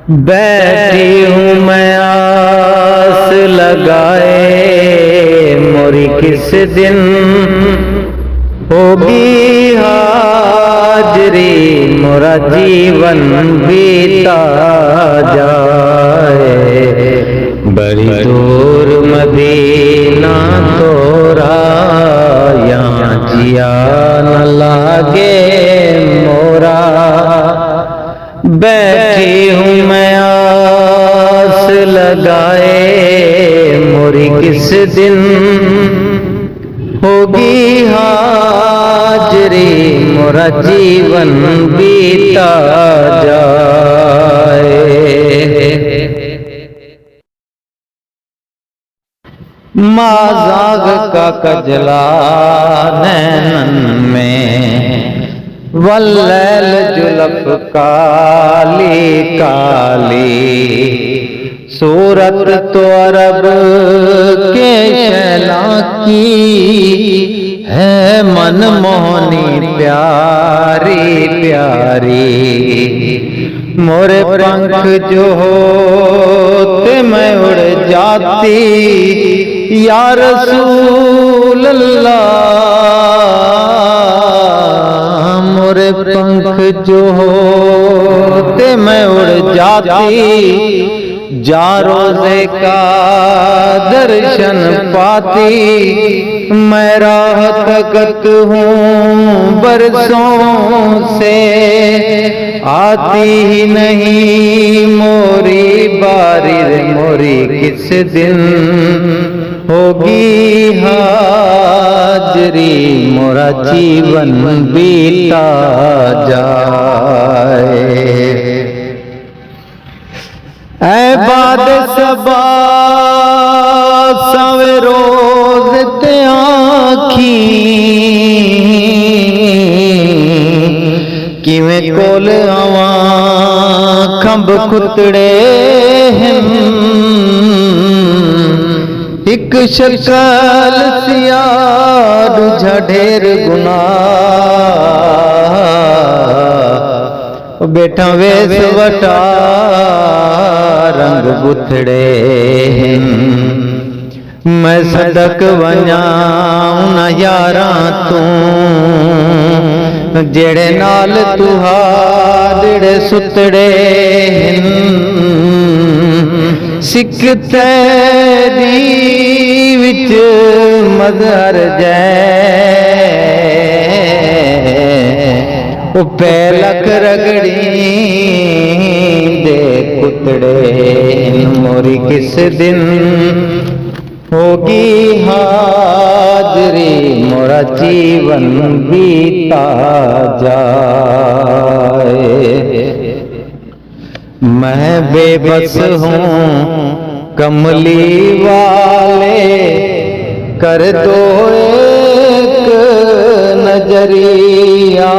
बैठी हूँ मैं आस लगाए, मोरी किस दिन होगी हाजरी, मोरा जीवन बीता जाए। बड़ी दूर मदीना तोरा, यहाँ जिया न लागे मोरा। बैठी हूँ मैं आस लगाए, मोरी किस दिन होगी हाजरी, मोरा जीवन बीता जाए। माज़ाग का कजला नैनन में, वल्लैल जुल्फ काली काली, सूरत तो अरब के शैला की है, मन मोहनी प्यारी प्यारी। मोरे पंख जो होते मैं उड़ जाती, या रसूल अल्लाह। मोरे पंख जो होते मैं उड़ जाती, जा रोज़े का दर्शन पाती। मैं राह तकत हूँ बरसों से, आती ही नहीं मोरी बारी रे, मोरी किस दिन होगी हाजरी, मोरा जीवन बीता जाए। ऐ बाद सबा सवे रोज ते आखी, किवें कोल आवा खंब कुतड़े एक शक्ल सियार ढेर गुनाह। बेटा वेस वटा रंग बुथड़े, मैं सदक वञाऊं न यारा तू, जेड़े नाल तुहाड़े सुतड़े। सिख तेरी विच मज़हर जै, उपे लख रगड़ी दे कुतड़े। मोरी किस दिन होगी हाजरी, मोरा जीवन बीता जाए। मैं बेबस हूँ कमली वाले, कर दो एक नजरिया।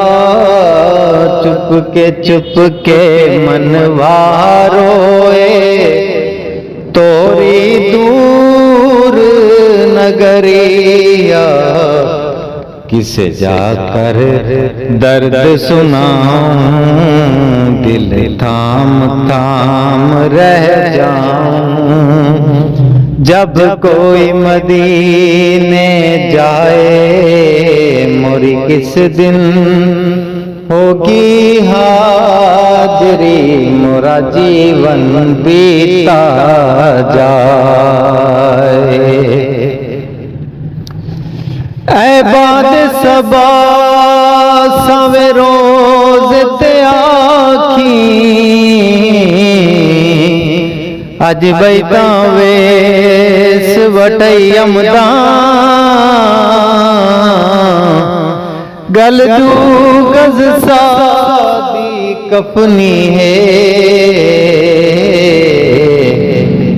चुप के मनवारोए, तोरी दूर नगरिया। किसे जाकर दर्द सुनाऊं, दिल थाम थाम रह जाऊं। जब कोई मदीने जाए, मोरी किस दिन होगी हाजरी, मोरा जीवन बीता जाए। ऐ बाद सबा सवे रोज ते आखी, अज बैता वेस वटई अमदा। गल दू गज सादी कफनी है,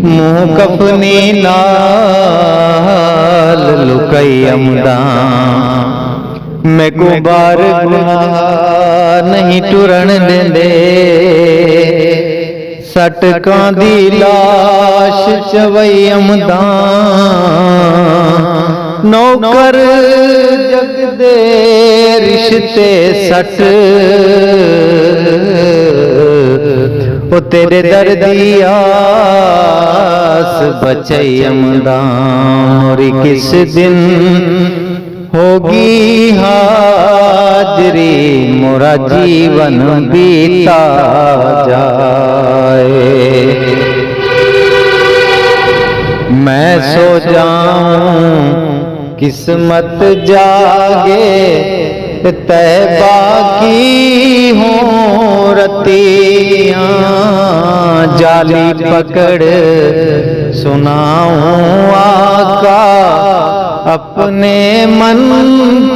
मुँह कफनी नाल लुकई अमदा। मैं को बार गुनाह नहीं टुरन देंदे, सटकां दी लाश चवई अमदा। नौकर जग दे रिश्ते सट, ओ ओ तेरे दर दी आस बचैयम दाम मोरी किस दिन होगी हाजरी मोरा जीवन बीता जाए। मैं सो जाऊं किस्मत जागे तैबा की हों रतियां जाली पकड़ सुनाऊं आका अपने मन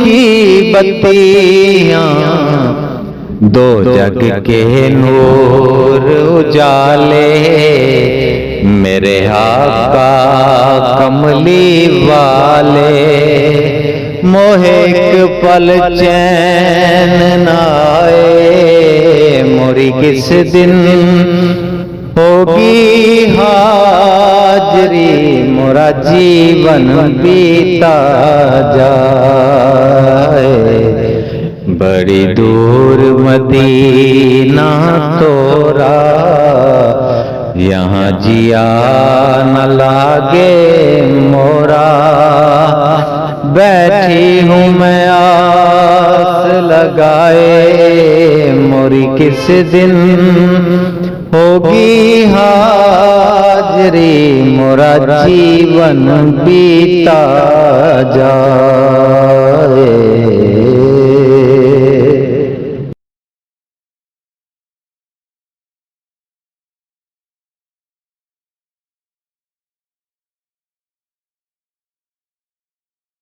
की बत्तियां। दो जग के नूर उजाले मेरे आका कमली वाले मोहे एक पल चैन नाए मोरी किस दिन होगी हाजरी मोरा जीवन बीता जाए। बड़ी दूर मदीना तोरा यहाँ जिया न लागे मोरा बैठी हूँ मैं आस लगाए मोरी किस दिन होगी हाजरी, मोरा जीवन बीता जाए। बड़ी दूर मदीना तोरा यहाँ जिया न लागे मोरा बैठी हूँ मैं आस लगाए मोरी किस दिन होगी हाजरी मोरा जीवन बीता जाए।